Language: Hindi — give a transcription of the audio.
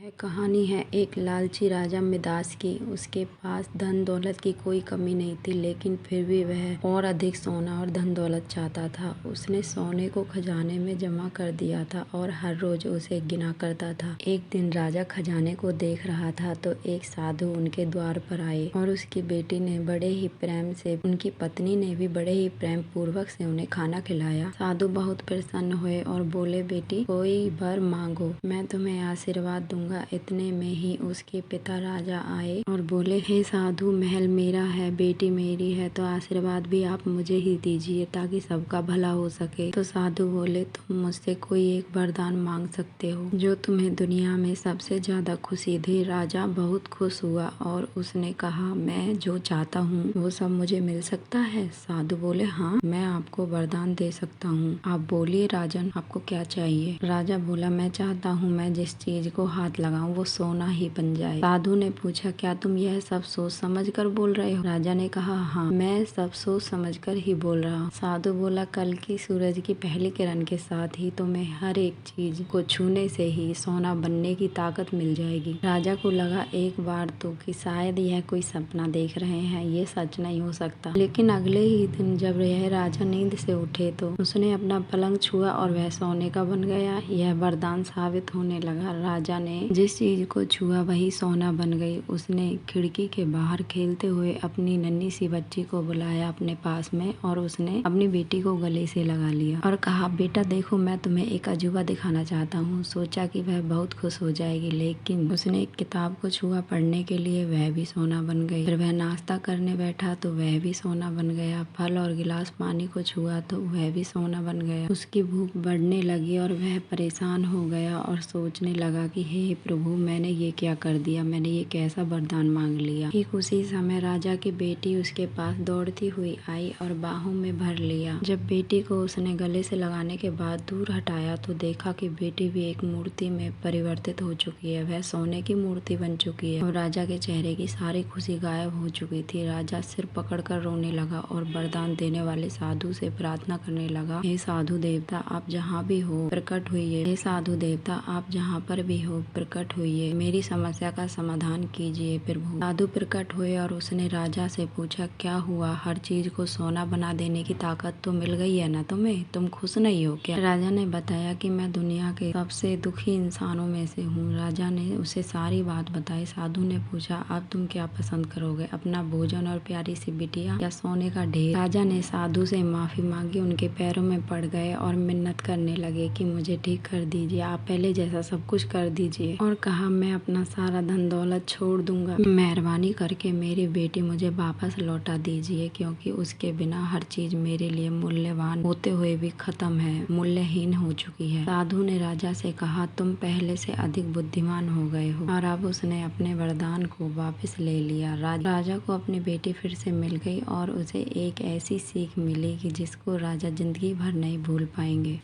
यह कहानी है एक लालची राजा मिदास की। उसके पास धन दौलत की कोई कमी नहीं थी, लेकिन फिर भी वह और अधिक सोना और धन दौलत चाहता था। उसने सोने को खजाने में जमा कर दिया था और हर रोज उसे गिना करता था। एक दिन राजा खजाने को देख रहा था तो एक साधु उनके द्वार पर आए और उसकी बेटी ने बड़े ही प्रेम से, उनकी पत्नी ने भी बड़े ही प्रेम पूर्वक से उन्हें खाना खिलाया। साधु बहुत प्रसन्न हुए और बोले, बेटी कोई वर मांगो, मैं तुम्हें आशीर्वाद दूंगा। इतने में ही उसके पिता राजा आए और बोले, हे साधु, महल मेरा है, बेटी मेरी है, तो आशीर्वाद भी आप मुझे ही दीजिए ताकि सबका भला हो सके। तो साधु बोले, तुम मुझसे कोई एक वरदान मांग सकते हो जो तुम्हें दुनिया में सबसे ज्यादा खुशी दे। राजा बहुत खुश हुआ और उसने कहा, मैं जो चाहता हूँ वो सब मुझे मिल सकता है। साधु बोले, हाँ, मैं आपको वरदान दे सकता हूँ, आप बोलिए राजन, आपको क्या चाहिए। राजा बोला, मैं चाहता हूँ मैं जिस चीज को हाथ लगाऊं वो सोना ही बन जाए। साधु ने पूछा, क्या तुम यह सब सोच समझ कर बोल रहे हो। राजा ने कहा, हाँ, मैं सब सोच समझ कर ही बोल रहा हूँ। साधु बोला, कल की सूरज की पहली किरण के साथ ही तुम्हें हर एक चीज को छूने से ही सोना बनने की ताकत मिल जाएगी। राजा को लगा एक बार तो कि शायद यह कोई सपना देख रहे हैं, ये सच नहीं हो सकता। लेकिन अगले ही दिन जब यह राजा नींद से उठे तो उसने अपना पलंग छुआ और वह सोने का बन गया। यह वरदान साबित होने लगा। राजा ने जिस चीज को छुआ वही सोना बन गई। उसने खिड़की के बाहर खेलते हुए अपनी नन्ही सी बच्ची को बुलाया अपने पास में और उसने अपनी बेटी को गले से लगा लिया और कहा, बेटा देखो, मैं तुम्हें एक अजूबा दिखाना चाहता हूँ। सोचा कि वह बहुत खुश हो जाएगी, लेकिन उसने एक किताब को छुआ पढ़ने के लिए, वह भी सोना बन गई। फिर वह नाश्ता करने बैठा तो वह भी सोना बन गया। फल और गिलास पानी को छुआ तो वह भी सोना बन गया। उसकी भूख बढ़ने लगी और वह परेशान हो गया और सोचने लगा कि हे प्रभु, मैंने ये क्या कर दिया, मैंने ये कैसा वरदान मांग लिया। ठीक उसी समय राजा की बेटी उसके पास दौड़ती हुई आई और बाहों में भर लिया। जब बेटी को उसने गले से लगाने के बाद दूर हटाया तो देखा कि बेटी भी एक मूर्ति में परिवर्तित हो चुकी है। वह सोने की मूर्ति बन चुकी है और राजा के चेहरे की सारी खुशी गायब हो चुकी थी। राजा सिर पकड़कर रोने लगा और वरदान देने वाले साधु से प्रार्थना करने लगा, हे साधु देवता, आप जहाँ भी हो प्रकट हुई। हे साधु देवता, आप जहाँ पर भी हो प्रकट हुई, मेरी समस्या का समाधान कीजिए प्रभु। साधु प्रकट हुए और उसने राजा से पूछा, क्या हुआ, हर चीज को सोना बना देने की ताकत तो मिल गई है ना तुम्हें, तुम खुश नहीं हो क्या। राजा ने बताया कि मैं दुनिया के सबसे दुखी इंसानों में से हूँ। राजा ने उसे सारी बात बताई। साधु ने पूछा, अब तुम क्या पसंद करोगे, अपना भोजन और प्यारी सी बिटिया या सोने का ढेर। राजा ने साधु से माफी मांगी, उनके पैरों में पड़ गए और मिन्नत करने लगे कि मुझे ठीक कर दीजिए, आप पहले जैसा सब कुछ कर दीजिए, और कहा, मैं अपना सारा धन दौलत छोड़ दूंगा, मेहरबानी करके मेरी बेटी मुझे वापस लौटा दीजिए, क्योंकि उसके बिना हर चीज मेरे लिए मूल्यवान होते हुए भी खत्म है, मूल्यहीन हो चुकी है। साधु ने राजा से कहा, तुम पहले से अधिक बुद्धिमान हो गए हो। और अब उसने अपने वरदान को वापस ले लिया। राजा को अपनी बेटी फिर से मिल गई और उसे एक ऐसी सीख मिली कि जिसको राजा जिंदगी भर नहीं भूल पाएंगे।